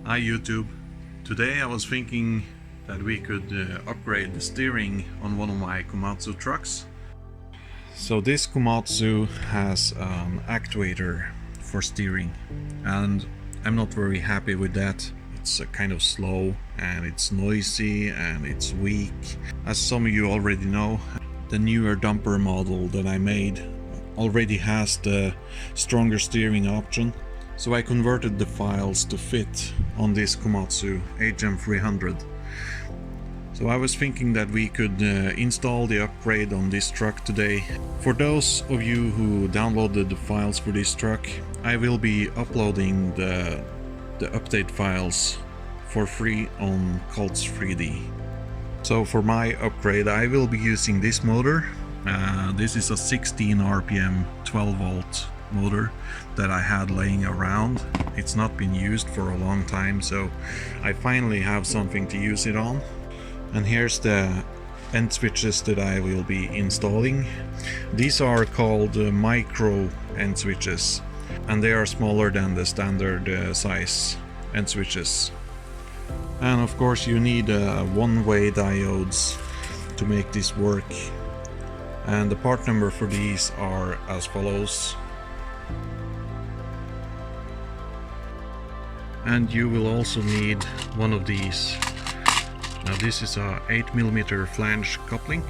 Hi YouTube. Today I was thinking that we could upgrade the steering on one of my Komatsu trucks. So this Komatsu has an actuator for steering and I'm not very happy with that. It's kind of slow and it's noisy and it's weak. As some of you already know, the newer dumper model that I made already has the stronger steering option. So I converted the files to fit on this Komatsu HM300. So I was thinking that we could install the upgrade on this truck today. For those of you who downloaded the files for this truck, I will be uploading the update files for free on Cults 3D. So for my upgrade I will be using this motor. This is a 16 RPM 12 volt motor that I had laying around. It's not been used for a long time, so I finally have something to use it on. And here's the end switches that I will be installing. These are called micro end switches and they are smaller than the standard size end switches. And of course you need one-way diodes to make this work, and the part number for these are as follows. And you will also need one of these. Now this is a 8mm flange coupling.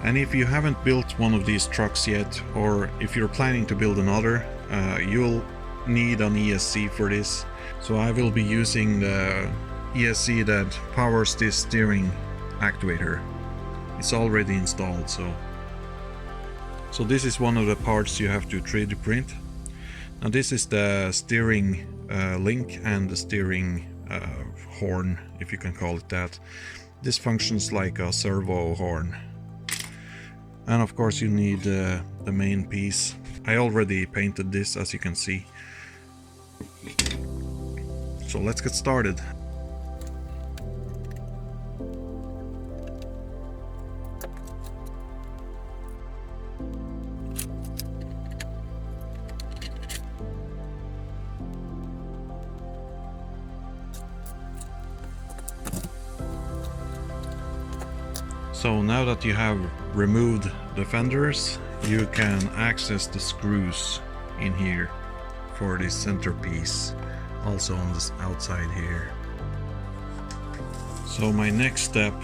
And if you haven't built one of these trucks yet, or if you're planning to build another, you'll need an ESC for this. So I will be using the ESC that powers this steering actuator. It's already installed, so this is one of the parts you have to 3D print. Now this is the steering link and the steering horn, if you can call it that. This functions like a servo horn. And of course you need the main piece. I already painted this, as you can see. So let's get started. So now that you have removed the fenders, you can access the screws in here for this centerpiece, also on this outside here. So my next step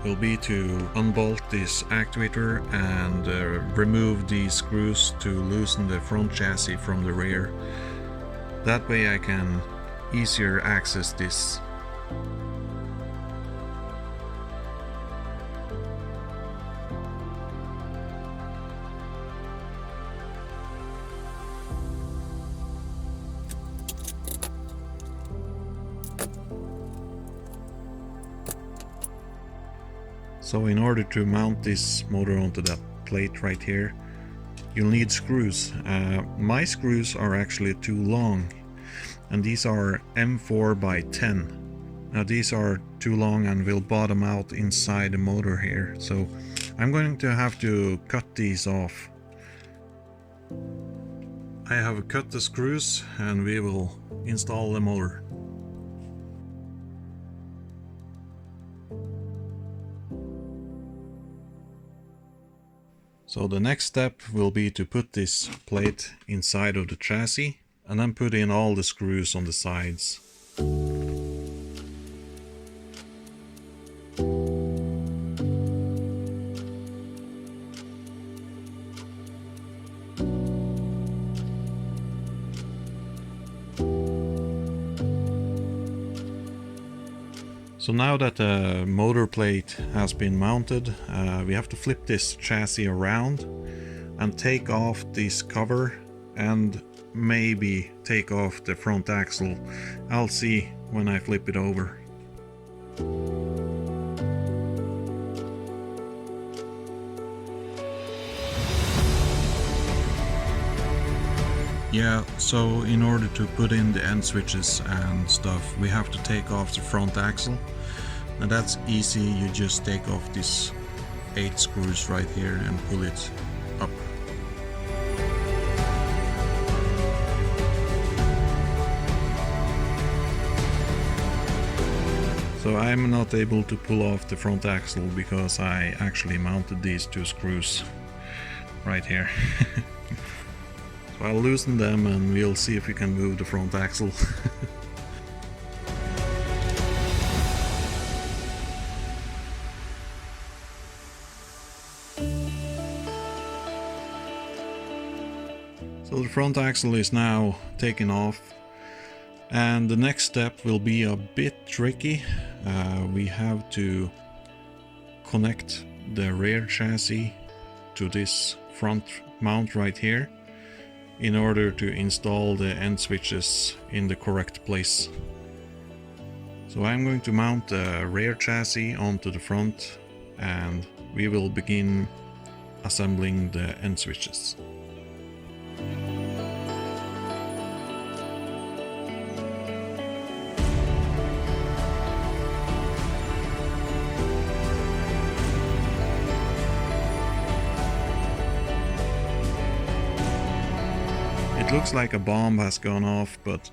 will be to unbolt this actuator and remove these screws to loosen the front chassis from the rear. That way I can easier access this. So in order to mount this motor onto that plate right here, you'll need screws. My screws are actually too long, and these are M4 by 10. Now these are too long and will bottom out inside the motor here, so I'm going to have to cut these off. I have cut the screws and we will install the motor. So the next step will be to put this plate inside of the chassis and then put in all the screws on the sides. So now that the motor plate has been mounted, we have to flip this chassis around and take off this cover and maybe take off the front axle. I'll see when I flip it over. Yeah, so in order to put in the end switches and stuff, we have to take off the front axle. And that's easy, you just take off these 8 screws right here and pull it up. So I'm not able to pull off the front axle because I actually mounted these two screws right here. So I'll loosen them and we'll see if we can move the front axle. So the front axle is now taken off, and the next step will be a bit tricky. We have to connect the rear chassis to this front mount right here in order to install the end switches in the correct place. So I'm going to mount the rear chassis onto the front and we will begin assembling the end switches. It looks like a bomb has gone off, but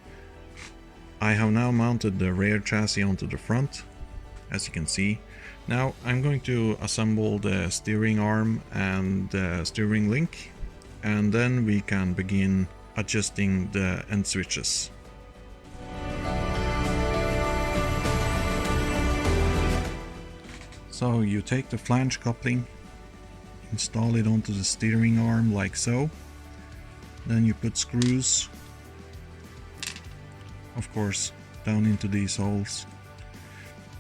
I have now mounted the rear chassis onto the front, as you can see. Now I'm going to assemble the steering arm and the steering link, and then we can begin adjusting the end switches. So you take the flange coupling, install it onto the steering arm like so. Then you put screws, of course, down into these holes.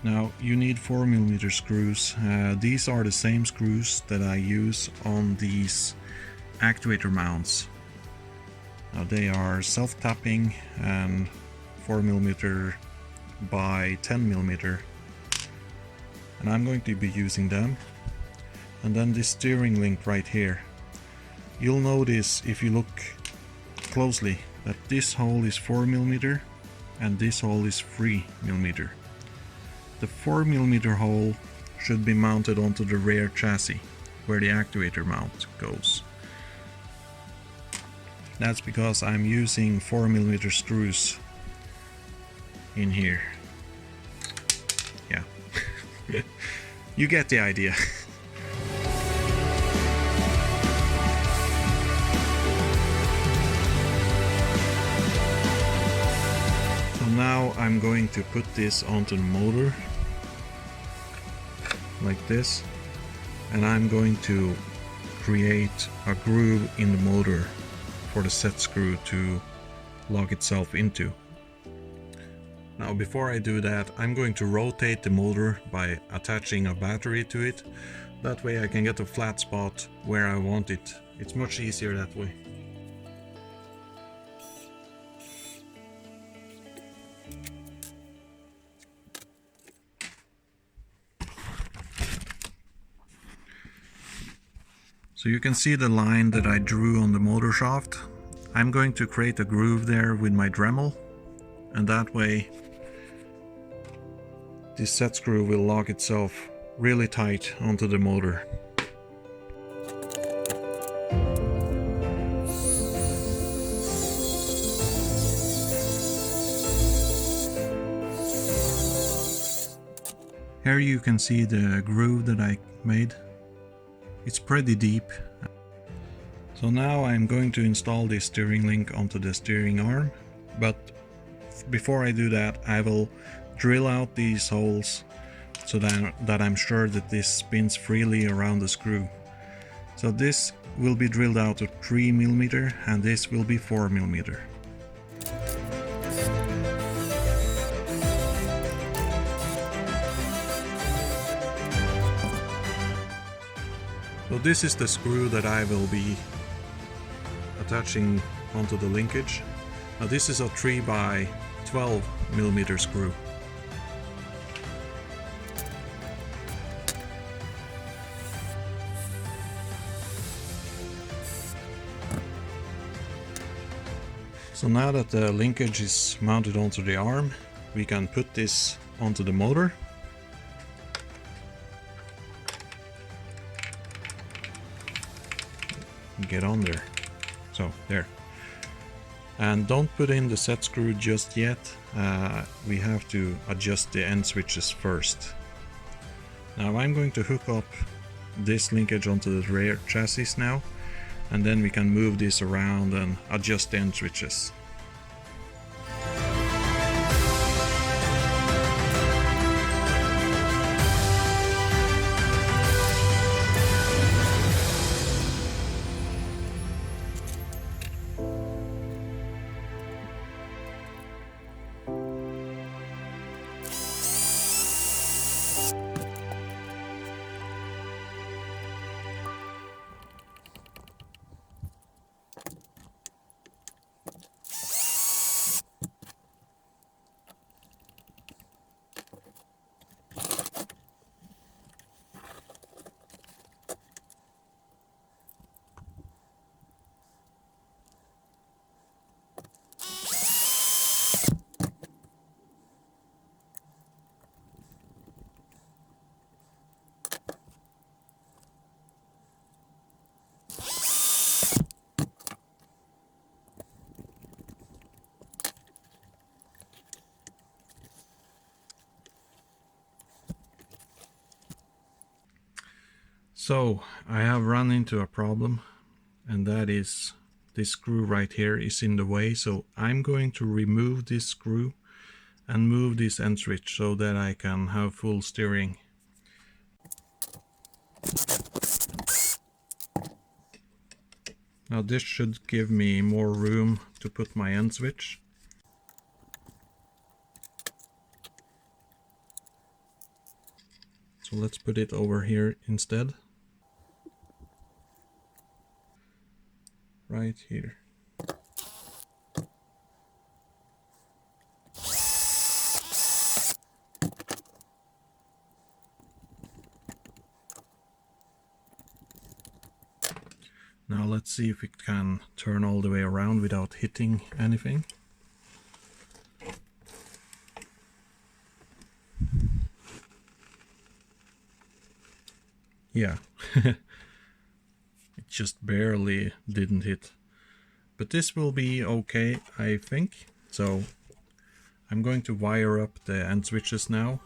Now you need 4mm screws. These are the same screws that I use on these actuator mounts. Now they are self-tapping and 4mm by 10mm, and I'm going to be using them. And then this steering link right here. You'll notice if you look closely that this hole is 4mm and this hole is 3mm. The 4mm hole should be mounted onto the rear chassis where the actuator mount goes. That's because I'm using 4mm screws in here. Yeah, you get the idea. Now I'm going to put this onto the motor like this, and I'm going to create a groove in the motor for the set screw to lock itself into. Now before I do that, I'm going to rotate the motor by attaching a battery to it. That way I can get a flat spot where I want it. It's much easier that way. So you can see the line that I drew on the motor shaft. I'm going to create a groove there with my Dremel, and that way this set screw will lock itself really tight onto the motor. Here you can see the groove that I made. It's pretty deep. So now I'm going to install this steering link onto the steering arm, but before I do that I will drill out these holes so that I'm sure that this spins freely around the screw. So this will be drilled out to 3mm and this will be 4mm. So this is the screw that I will be attaching onto the linkage. Now this is a 3 by 12mm screw. So now that the linkage is mounted onto the arm, we can put this onto the motor. Get on there. So there. And don't put in the set screw just yet. We have to adjust the end switches first. Now I'm going to hook up this linkage onto the rear chassis now, and then we can move this around and adjust the end switches. So I have run into a problem, and that is this screw right here is in the way. So I'm going to remove this screw and move this end switch so that I can have full steering. Now this should give me more room to put my end switch. So let's put it over here instead. Right here. Now let's see if it can turn all the way around without hitting anything. Yeah, it just barely didn't hit. But this will be okay, I think. So I'm going to wire up the end switches now.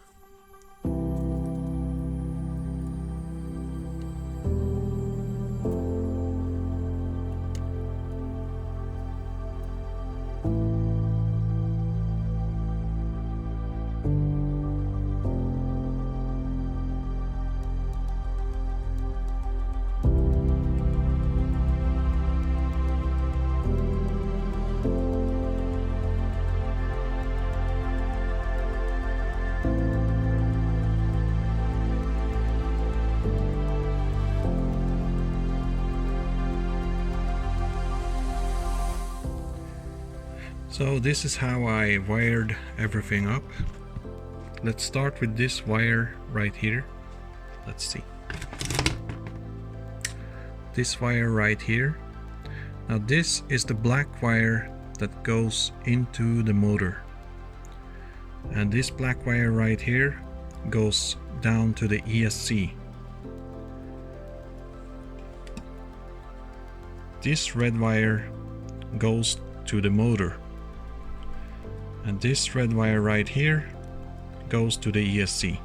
So this is how I wired everything up. Let's start with this wire right here. Let's see. This wire right here. Now this is the black wire that goes into the motor. And this black wire right here goes down to the ESC. This red wire goes to the motor. And this red wire right here goes to the ESC.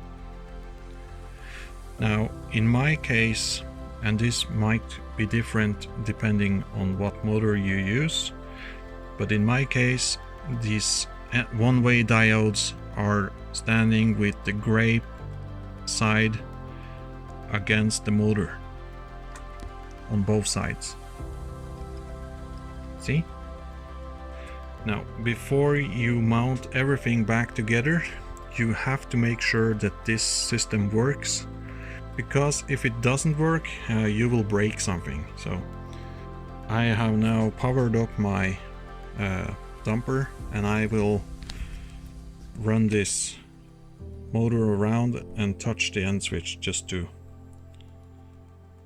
Now in my case, and this might be different depending on what motor you use, but in my case these one-way diodes are standing with the gray side against the motor on both sides. See? Now, before you mount everything back together, you have to make sure that this system works, because if it doesn't work, you will break something. So I have now powered up my dumper, and I will run this motor around and touch the end switch just to.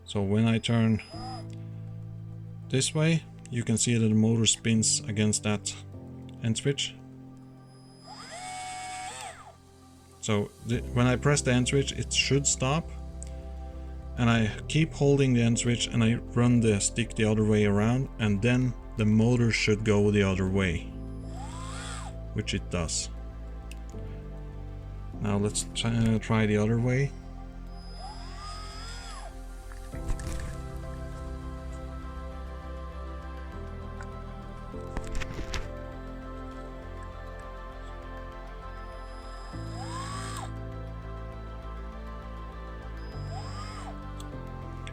So when I turn this way, you can see that the motor spins against that end switch. So when I press the end switch, it should stop, and I keep holding the end switch and I run the stick the other way around, and then the motor should go the other way, which it does. Now let's try the other way.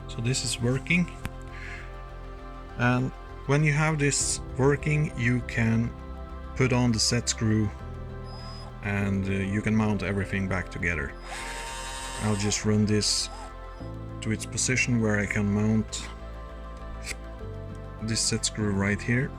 So this is working, and when you have this working, you can put on the set screw and you can mount everything back together. I'll just run this to its position where I can mount this set screw right here.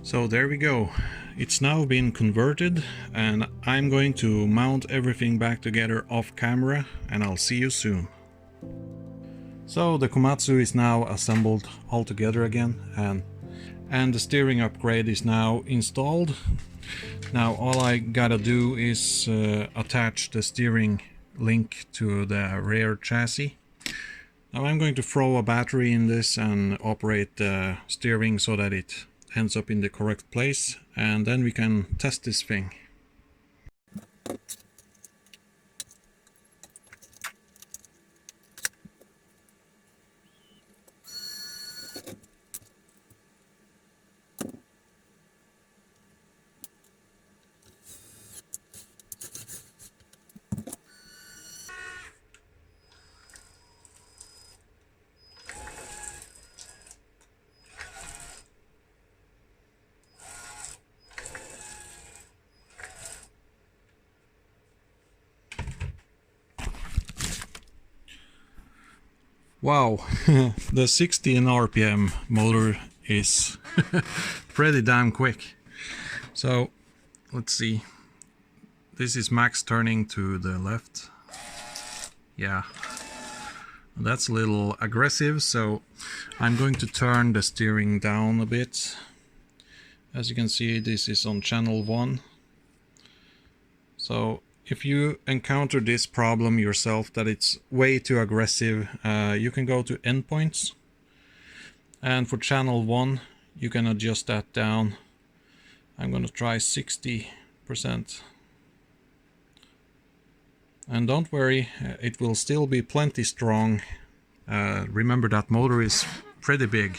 So there we go, it's now been converted, and I'm going to mount everything back together off camera, and I'll see you soon. So the Komatsu is now assembled all together again, and the steering upgrade is now installed. Now all I gotta do is attach the steering link to the rear chassis. Now I'm going to throw a battery in this and operate the steering so that it ends up in the correct place, and then we can test this thing. Wow, the 16 RPM motor is pretty damn quick. So let's see, this is max turning to the left. Yeah, that's a little aggressive, so I'm going to turn the steering down a bit. As you can see, this is on channel 1. So if you encounter this problem yourself, that it's way too aggressive, you can go to endpoints, and for channel 1 you can adjust that down. I'm going to try 60%, and don't worry, it will still be plenty strong. Remember that motor is pretty big.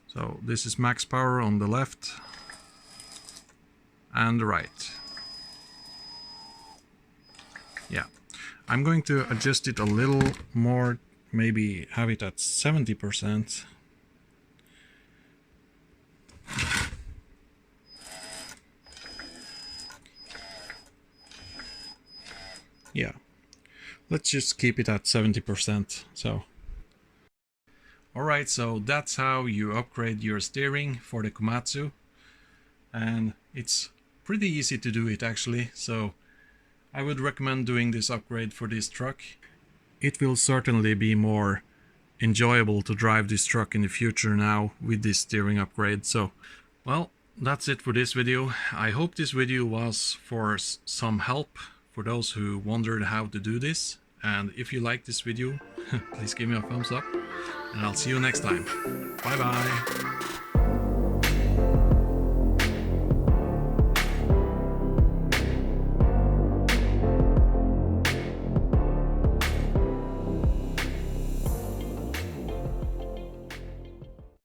So this is max power on the left and the right. Yeah, I'm going to adjust it a little more, maybe have it at 70%. Yeah, let's just keep it at 70%. So, alright, so that's how you upgrade your steering for the Komatsu, and it's pretty easy to do it actually. So I would recommend doing this upgrade for this truck. It will certainly be more enjoyable to drive this truck in the future now with this steering upgrade. So, well, that's it for this video. I hope this video was for some help for those who wondered how to do this. And if you like this video, please give me a thumbs up, and I'll see you next time. Bye bye.